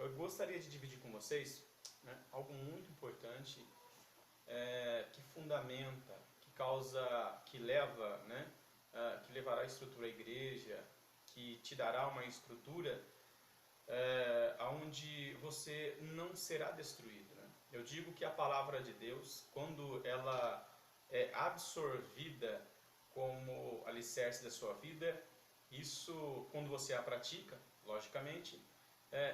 eu gostaria de dividir com vocês, né, algo muito importante, que fundamenta, que causa, que leva, né, que levará a estrutura à igreja, que te dará uma estrutura onde você não será destruído. Né? Eu digo que a palavra de Deus, quando ela é absorvida como alicerce da sua vida, isso, quando você a pratica, logicamente,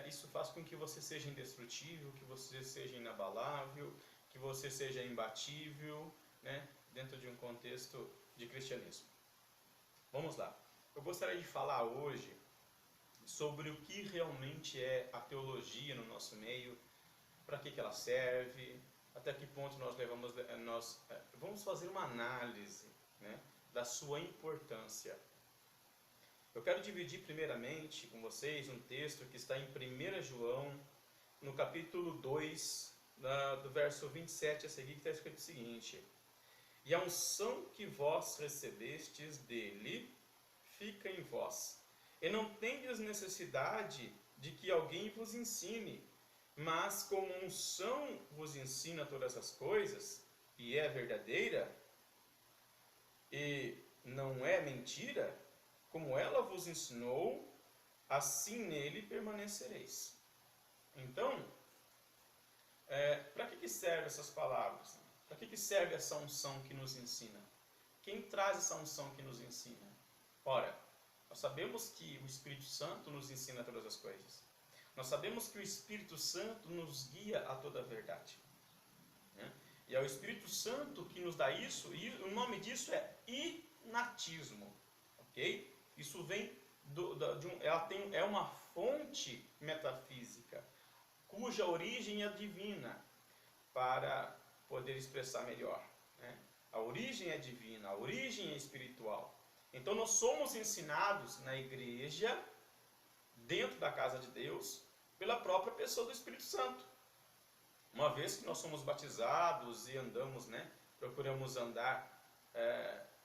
isso faz com que você seja indestrutível, que você seja inabalável, que você seja imbatível, né, dentro de um contexto de cristianismo. Vamos lá. Eu gostaria de falar hoje sobre o que realmente é a teologia no nosso meio, para que ela serve, até que ponto vamos fazer uma análise, né, da sua importância. Eu quero dividir primeiramente com vocês um texto que está em 1 João, no capítulo 2, do verso 27 a seguir, que está escrito o seguinte: E a unção que vós recebestes dele fica em vós, e não tendes necessidade de que alguém vos ensine, mas como a unção vos ensina todas as coisas, e é verdadeira, e não é mentira, como ela vos ensinou, assim nele permanecereis. Então, para que servem essas palavras? Para que serve essa unção que nos ensina? Quem traz essa unção que nos ensina? Ora, nós sabemos que o Espírito Santo nos ensina todas as coisas. Nós sabemos que o Espírito Santo nos guia a toda a verdade. Né? E é o Espírito Santo que nos dá isso, e o nome disso é inatismo. Ok? Isso vem é uma fonte metafísica, cuja origem é divina, para poder expressar melhor. Né? A origem é divina, a origem é espiritual. Então nós somos ensinados na igreja, dentro da casa de Deus, pela própria pessoa do Espírito Santo. Uma vez que nós somos batizados e andamos, né, procuramos andar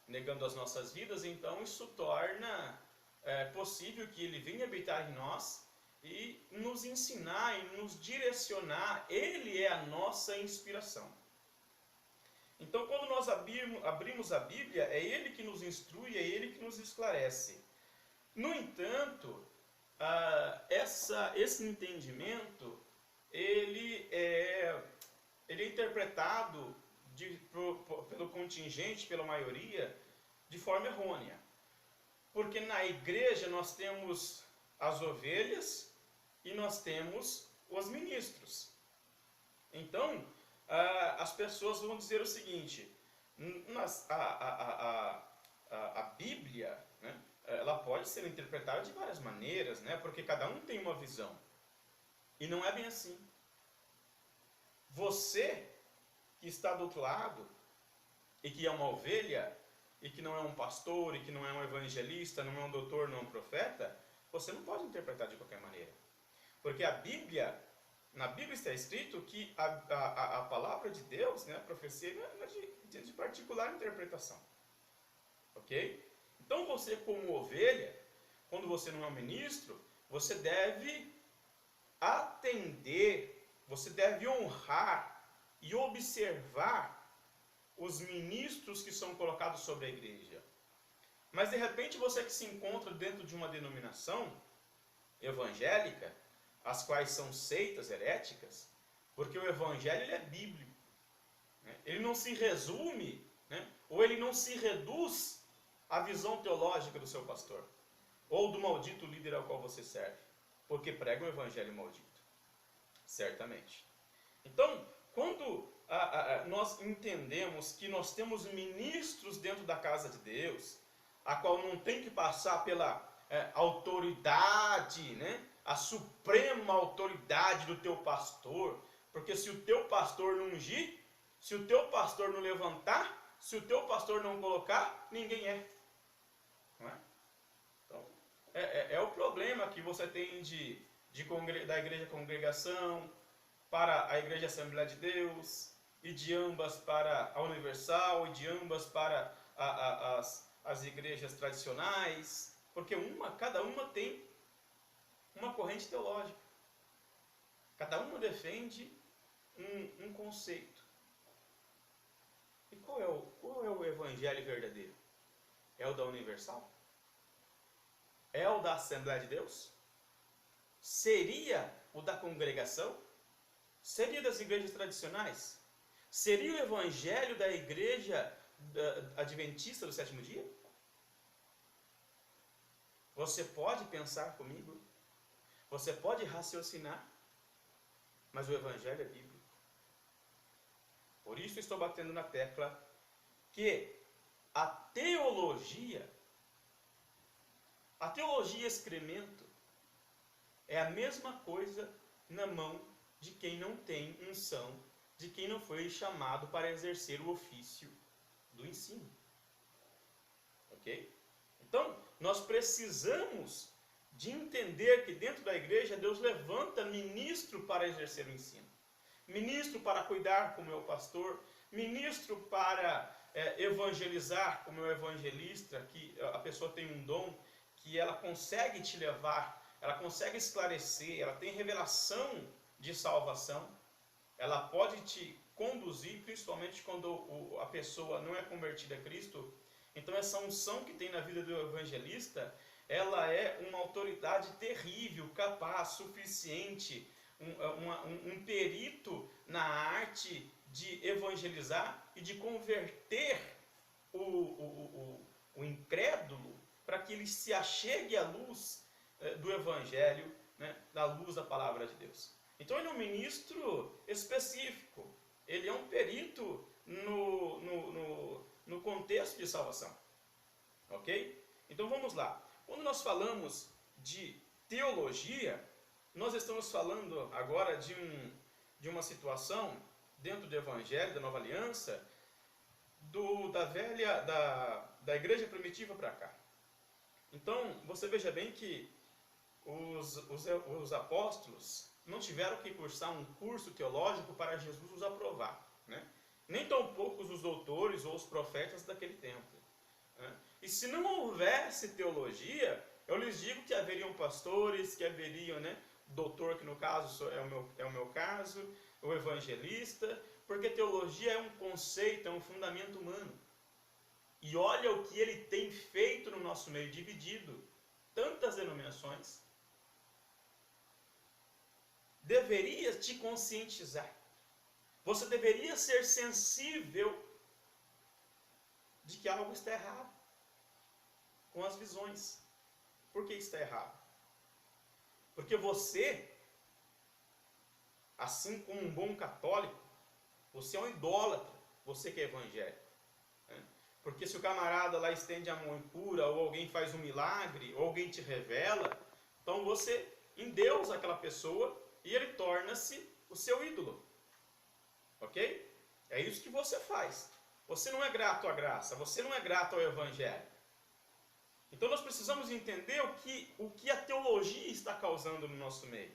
negando as nossas vidas, então isso torna possível que ele venha habitar em nós e nos ensinar e nos direcionar. Ele é a nossa inspiração. Então, quando nós abrimos a Bíblia, é Ele que nos instrui, é Ele que nos esclarece. No entanto, esse entendimento, ele é interpretado pelo contingente, pela maioria, de forma errônea. Porque na igreja nós temos as ovelhas e nós temos os ministros. Então, as pessoas vão dizer o seguinte: a Bíblia, né, ela pode ser interpretada de várias maneiras, né, porque cada um tem uma visão. E não é bem assim. Você que está do outro lado e que é uma ovelha, e que não é um pastor, e que não é um evangelista, não é um doutor, não é um profeta, você não pode interpretar de qualquer maneira. Porque na Bíblia está escrito que a palavra de Deus, né, a profecia, não é de particular interpretação. Ok? Então você, como ovelha, quando você não é um ministro, você deve atender, você deve honrar e observar os ministros que são colocados sobre a igreja. Mas de repente você que se encontra dentro de uma denominação evangélica, as quais são seitas heréticas, porque o evangelho ele é bíblico. Né? Ele não se resume, né, ou ele não se reduz à visão teológica do seu pastor, ou do maldito líder ao qual você serve, porque prega um evangelho maldito. Certamente. Então, quando nós entendemos que nós temos ministros dentro da casa de Deus, a qual não tem que passar pela autoridade, né, a suprema autoridade do teu pastor, porque se o teu pastor não ungir, se o teu pastor não levantar, se o teu pastor não colocar, ninguém é. Não é? Então, é o problema que você tem da igreja congregação para a igreja Assembleia de Deus, e de ambas para a Universal, e de ambas para as igrejas tradicionais, porque cada uma tem uma corrente teológica. Cada uma defende um conceito. E qual é o evangelho verdadeiro? É o da Universal? É o da Assembleia de Deus? Seria o da congregação? Seria das igrejas tradicionais? Seria o evangelho da igreja adventista do sétimo dia? Você pode pensar comigo, você pode raciocinar, mas o evangelho é bíblico. Por isso estou batendo na tecla que a teologia excremento, é a mesma coisa na mão de quem não tem unção, de quem não foi chamado para exercer o ofício do ensino. Ok? Então, nós precisamos de entender que dentro da igreja Deus levanta ministro para exercer o ensino. Ministro para cuidar, como é o pastor. Ministro para evangelizar, como é o evangelista, que a pessoa tem um dom que ela consegue te levar, ela consegue esclarecer, ela tem revelação de salvação. Ela pode te conduzir, principalmente quando a pessoa não é convertida a Cristo. Então essa unção que tem na vida do evangelista, ela é uma autoridade terrível, capaz, suficiente, um perito na arte de evangelizar e de converter o incrédulo para que ele se achegue à luz do evangelho, né, da luz da palavra de Deus. Então ele é um ministro específico, ele é um perito no contexto de salvação. Ok? Então vamos lá. Quando nós falamos de teologia, nós estamos falando agora de uma situação dentro do Evangelho, da Nova Aliança, da igreja primitiva para cá. Então, você veja bem que os apóstolos não tiveram que cursar um curso teológico para Jesus os aprovar, né? Nem tão poucos os doutores ou os profetas daquele tempo, né? E se não houvesse teologia, eu lhes digo que haveriam pastores, que haveriam, né, doutor, que no caso é o meu caso, o evangelista, porque teologia é um conceito, é um fundamento humano. E olha o que ele tem feito no nosso meio, dividido tantas denominações. Deveria te conscientizar. Você deveria ser sensível de que algo está errado com as visões. Por que está errado? Porque você, assim como um bom católico, você é um idólatra, você que é evangélico. Porque se o camarada lá estende a mão impura, ou alguém faz um milagre, ou alguém te revela, então você endeusa aquela pessoa e ele torna-se o seu ídolo. Ok? É isso que você faz. Você não é grato à graça, você não é grato ao evangelho. Então nós precisamos entender o que a teologia está causando no nosso meio.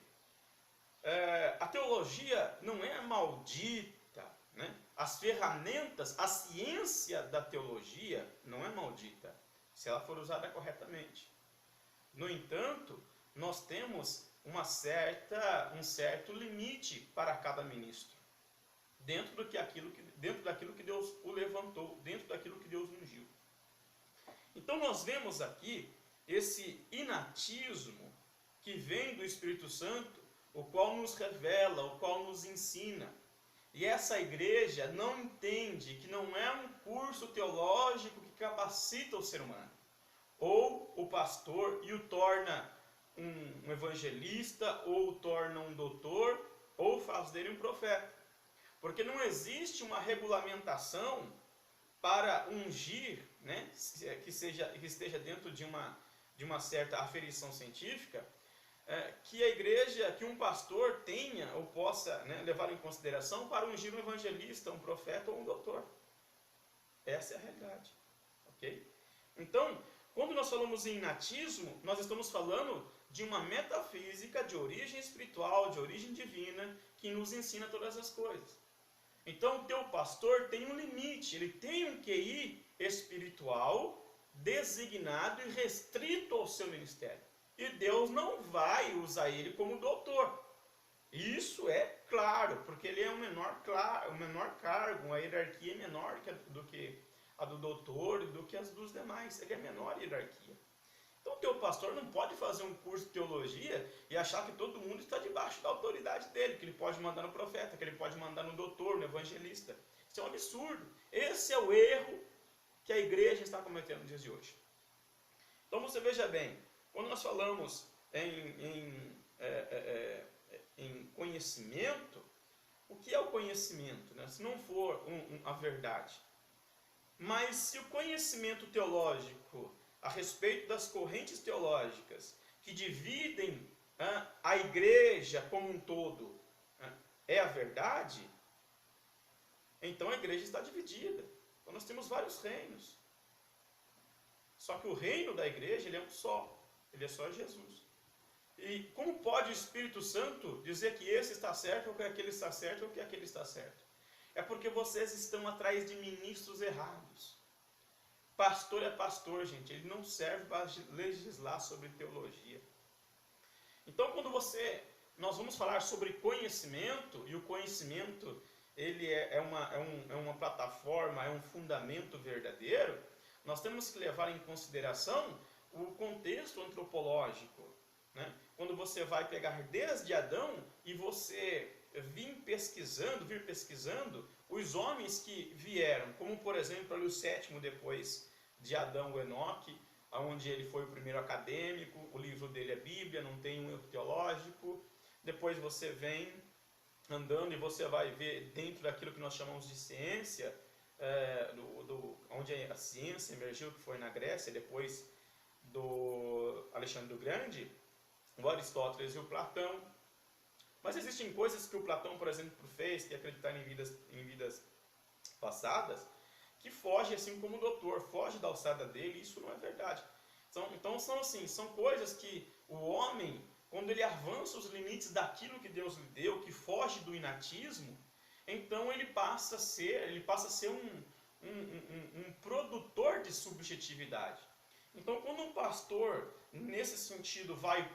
A teologia não é maldita, né? As ferramentas, a ciência da teologia não é maldita, se ela for usada corretamente. No entanto, nós temos um certo limite para cada ministro, dentro daquilo que Deus o levantou, dentro daquilo que Deus ungiu. Então nós vemos aqui esse inatismo que vem do Espírito Santo, o qual nos revela, o qual nos ensina. E essa igreja não entende que não é um curso teológico que capacita o ser humano, ou o pastor e o torna um evangelista, ou o torna um doutor, ou faz dele um profeta. Porque não existe uma regulamentação para ungir, né, que esteja dentro de uma certa aferição científica, que a igreja, que um pastor tenha ou possa, né, levar em consideração para ungir um evangelista, um profeta ou um doutor. Essa é a realidade. Ok? Então, quando nós falamos em inatismo, nós estamos falando de uma metafísica de origem espiritual, de origem divina, que nos ensina todas as coisas. Então, o teu pastor tem um limite, ele tem um QI espiritual designado e restrito ao seu ministério. E Deus não vai usar ele como doutor. Isso é claro, porque ele é o menor cargo, a hierarquia é menor do que a do doutor e do que as dos demais. Ele é menor hierarquia. Então o teu pastor não pode fazer um curso de teologia e achar que todo mundo está debaixo da autoridade dele, que ele pode mandar no profeta, que ele pode mandar no doutor, no evangelista. Isso é um absurdo. Esse é o erro que a igreja está cometendo nos dias de hoje. Então você veja bem, quando nós falamos em conhecimento, o que é o conhecimento, né? Se não for a verdade. Mas se o conhecimento teológico a respeito das correntes teológicas que dividem a igreja como um todo é a verdade, então a igreja está dividida. Então nós temos vários reinos. Só que o reino da igreja ele é um só. Ele é só Jesus. E como pode o Espírito Santo dizer que esse está certo, ou que aquele está certo, ou que aquele está certo? É porque vocês estão atrás de ministros errados. Pastor é pastor, gente. Ele não serve para legislar sobre teologia. Então, quando nós vamos falar sobre conhecimento, e o conhecimento ele é uma plataforma, é um fundamento verdadeiro, nós temos que levar em consideração o contexto antropológico. Né? Quando você vai pegar desde Adão e você vir pesquisando os homens que vieram, como por exemplo ali o sétimo depois de Adão, o Enoque, onde ele foi o primeiro acadêmico, o livro dele é Bíblia, não tem um erro teológico. Depois você vem andando e você vai ver dentro daquilo que nós chamamos de ciência, onde a ciência emergiu, que foi na Grécia, depois do Alexandre o Grande, o Aristóteles e o Platão. Mas existem coisas que o Platão, por exemplo, fez, que acreditar em vidas passadas, que foge, assim como o doutor, foge da alçada dele, e isso não é verdade. Então são coisas que o homem, quando ele avança os limites daquilo que Deus lhe deu, que foge do inatismo, então ele passa a ser um produtor de subjetividade. Então, quando um pastor, nesse sentido, vai e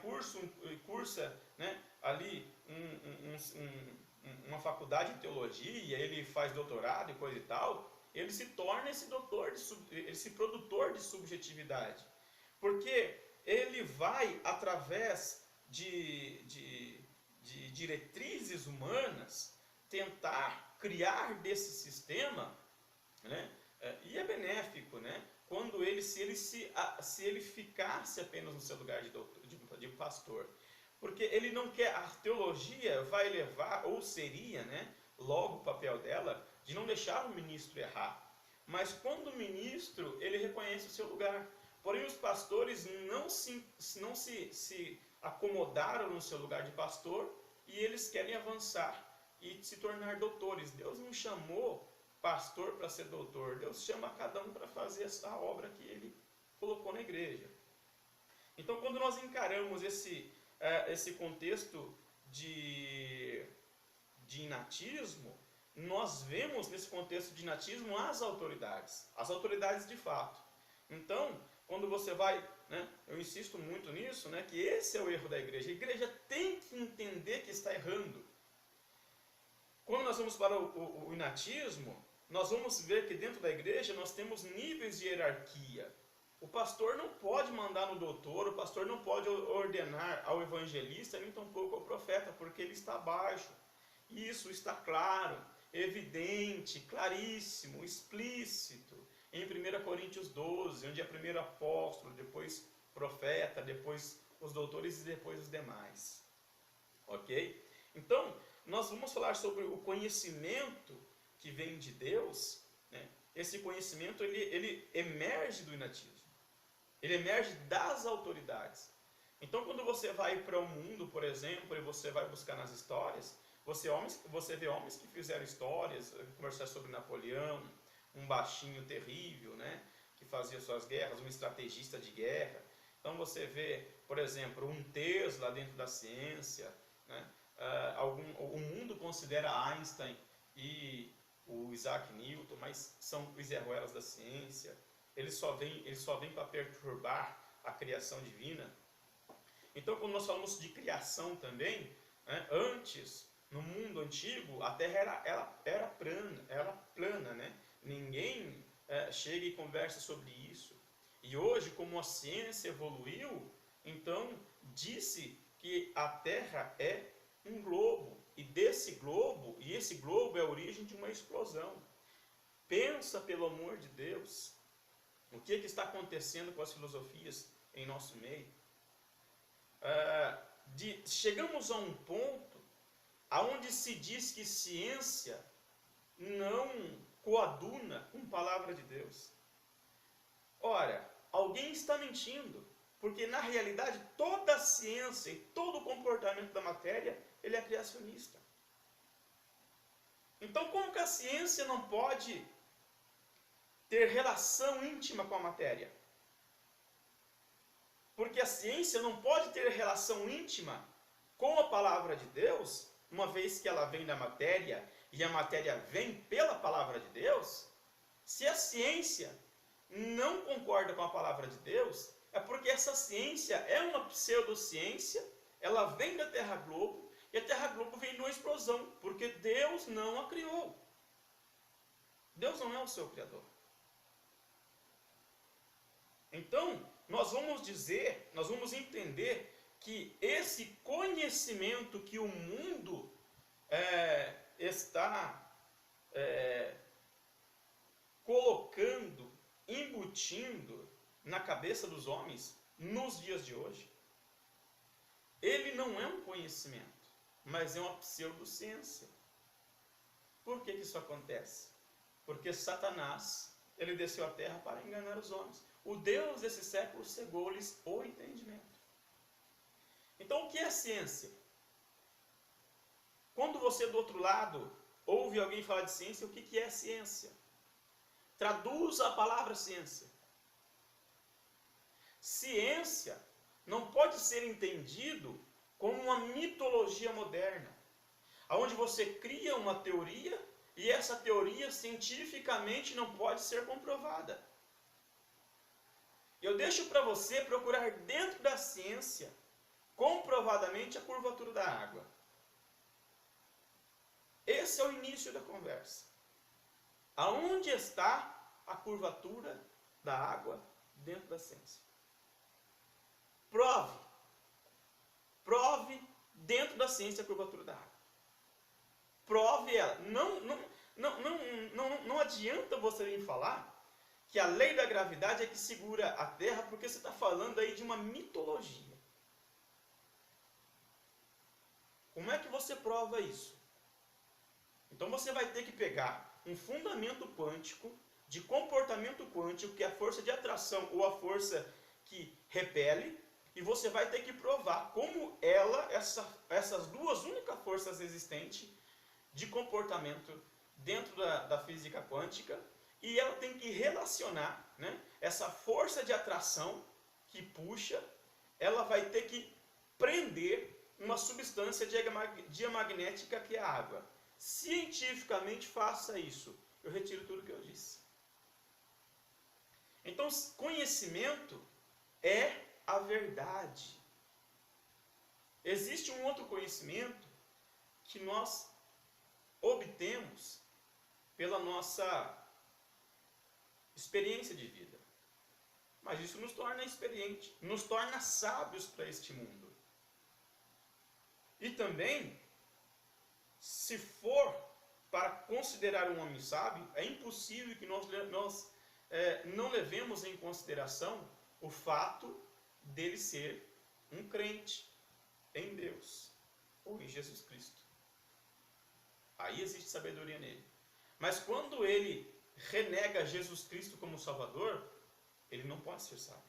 cursa ali uma faculdade de teologia, ele faz doutorado e coisa e tal, ele se torna esse produtor de subjetividade. Porque ele vai, através de diretrizes humanas, tentar criar desse sistema, né? E é benéfico, né? Quando se ele ficasse apenas no seu lugar de pastor. Porque ele não quer, a teologia vai levar, ou seria, né, logo o papel dela, de não deixar o ministro errar. Mas quando o ministro, ele reconhece o seu lugar. Porém, os pastores não se acomodaram no seu lugar de pastor e eles querem avançar e se tornar doutores. Deus não chamou pastor para ser doutor. Deus chama cada um para fazer a obra que ele colocou na igreja. Então, quando nós encaramos esse contexto de inatismo, nós vemos nesse contexto de inatismo as autoridades de fato. Então, quando você vai, eu insisto muito nisso, que esse é o erro da igreja. A igreja tem que entender que está errando. Quando nós vamos para o inatismo, nós vamos ver que dentro da igreja nós temos níveis de hierarquia. O pastor não pode mandar no doutor, o pastor não pode ordenar ao evangelista, nem tampouco ao profeta, porque ele está abaixo. Isso está claro, evidente, claríssimo, explícito, em 1 Coríntios 12, onde é primeiro apóstolo, depois profeta, depois os doutores e depois os demais. Ok? Então, nós vamos falar sobre o conhecimento que vem de Deus. Esse conhecimento ele emerge do inatismo. Ele emerge das autoridades. Então, quando você vai para o mundo, por exemplo, e você vai buscar nas histórias, você vê homens que fizeram histórias, conversar sobre Napoleão, um baixinho terrível, que fazia suas guerras, um estrategista de guerra. Então, você vê, por exemplo, um Tesla dentro da ciência. O mundo considera Einstein e o Isaac Newton, mas são os Zé Ruelas da ciência. Eles só vêm para perturbar a criação divina. Então, quando nós falamos de criação também, né? Antes, no mundo antigo, a Terra era plana, né? Ninguém chega e conversa sobre isso. E hoje, como a ciência evoluiu, então disse que a Terra é um globo. E esse globo é a origem de uma explosão. Pensa, pelo amor de Deus, o que está acontecendo com as filosofias em nosso meio. Chegamos a um ponto onde se diz que ciência não coaduna com a palavra de Deus. Ora, alguém está mentindo, porque na realidade toda a ciência e todo o comportamento da matéria, ele é criacionista. Então, como que a ciência não pode ter relação íntima com a matéria? Porque a ciência não pode ter relação íntima com a palavra de Deus, uma vez que ela vem da matéria e a matéria vem pela palavra de Deus. Se a ciência não concorda com a palavra de Deus, é porque essa ciência é uma pseudociência, ela vem da Terra Globo, e a Terra Globo vem de uma explosão, porque Deus não a criou. Deus não é o seu criador. Então, nós vamos entender que esse conhecimento que o mundo está colocando, embutindo na cabeça dos homens nos dias de hoje, ele não é um conhecimento, mas é uma pseudociência. Por que isso acontece? Porque Satanás, ele desceu à terra para enganar os homens. O Deus desse século cegou-lhes o entendimento. Então, o que é ciência? Quando você do outro lado ouve alguém falar de ciência, o que é ciência? Traduza a palavra ciência. Ciência não pode ser entendido como uma mitologia moderna, onde você cria uma teoria e essa teoria cientificamente não pode ser comprovada. Eu deixo para você procurar dentro da ciência comprovadamente a curvatura da água. Esse é o início da conversa. Aonde está a curvatura da água dentro da ciência? Prove dentro da ciência a curvatura da água. Prove ela. Não adianta você vir falar que a lei da gravidade é que segura a Terra, porque você está falando aí de uma mitologia. Como é que você prova isso? Então você vai ter que pegar um fundamento quântico, de comportamento quântico, que é a força de atração ou a força que repele, e você vai ter que provar como essas duas únicas forças existentes de comportamento dentro da física quântica, e ela tem que relacionar, né, essa força de atração que puxa, ela vai ter que prender uma substância diamagnética que é a água. Cientificamente faça isso. Eu retiro tudo o que eu disse. Então, conhecimento é a verdade. Existe um outro conhecimento que nós obtemos pela nossa experiência de vida. Mas isso nos torna experientes, nos torna sábios para este mundo. E também, se for para considerar um homem sábio, é impossível que nós não levemos em consideração o fato dele ser um crente em Deus ou em Jesus Cristo. Aí existe sabedoria nele. Mas quando ele renega Jesus Cristo como Salvador, ele não pode ser sábio.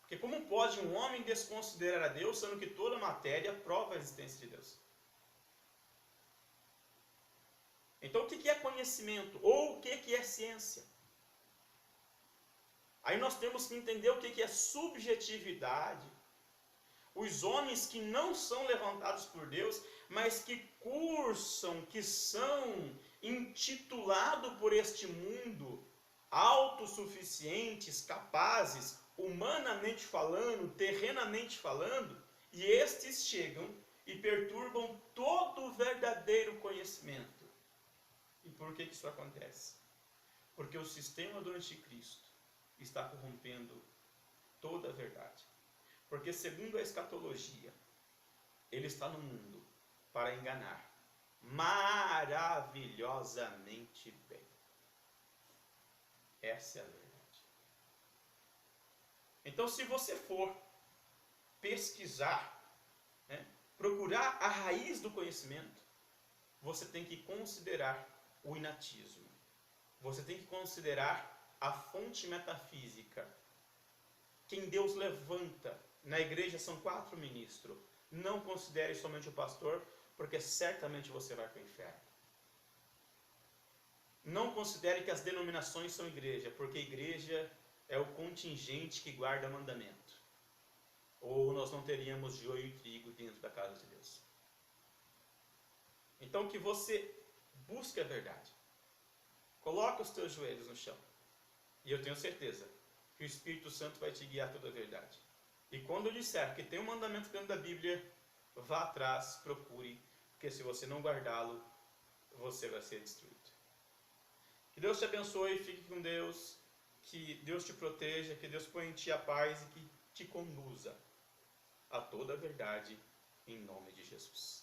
Porque como pode um homem desconsiderar a Deus, sendo que toda a matéria prova a existência de Deus? Então o que é conhecimento? Ou o que é ciência? Aí nós temos que entender o que é subjetividade. Os homens que não são levantados por Deus, mas que cursam, que são intitulados por este mundo, autossuficientes, capazes, humanamente falando, terrenamente falando, e estes chegam que perturbam todo o verdadeiro conhecimento. E por que isso acontece? Porque o sistema do anticristo está corrompendo toda a verdade. Porque segundo a escatologia, ele está no mundo para enganar maravilhosamente bem. Essa é a verdade. Então, se você for pesquisar, né, procurar a raiz do conhecimento, você tem que considerar o inatismo. Você tem que considerar a fonte metafísica. Quem Deus levanta na igreja são 4 ministros. Não considere somente o pastor, porque certamente você vai para o inferno. Não considere que as denominações são igreja, porque igreja é o contingente que guarda mandamento. Ou nós não teríamos joio e trigo dentro da casa de Deus. Então que você busque a verdade. Coloque os teus joelhos no chão. E eu tenho certeza que o Espírito Santo vai te guiar toda a verdade. E quando eu disser que tem um mandamento dentro da Bíblia, vá atrás, procure, porque se você não guardá-lo, você vai ser destruído. Que Deus te abençoe, fique com Deus, que Deus te proteja, que Deus ponha em ti a paz e que te conduza a toda a verdade, em nome de Jesus.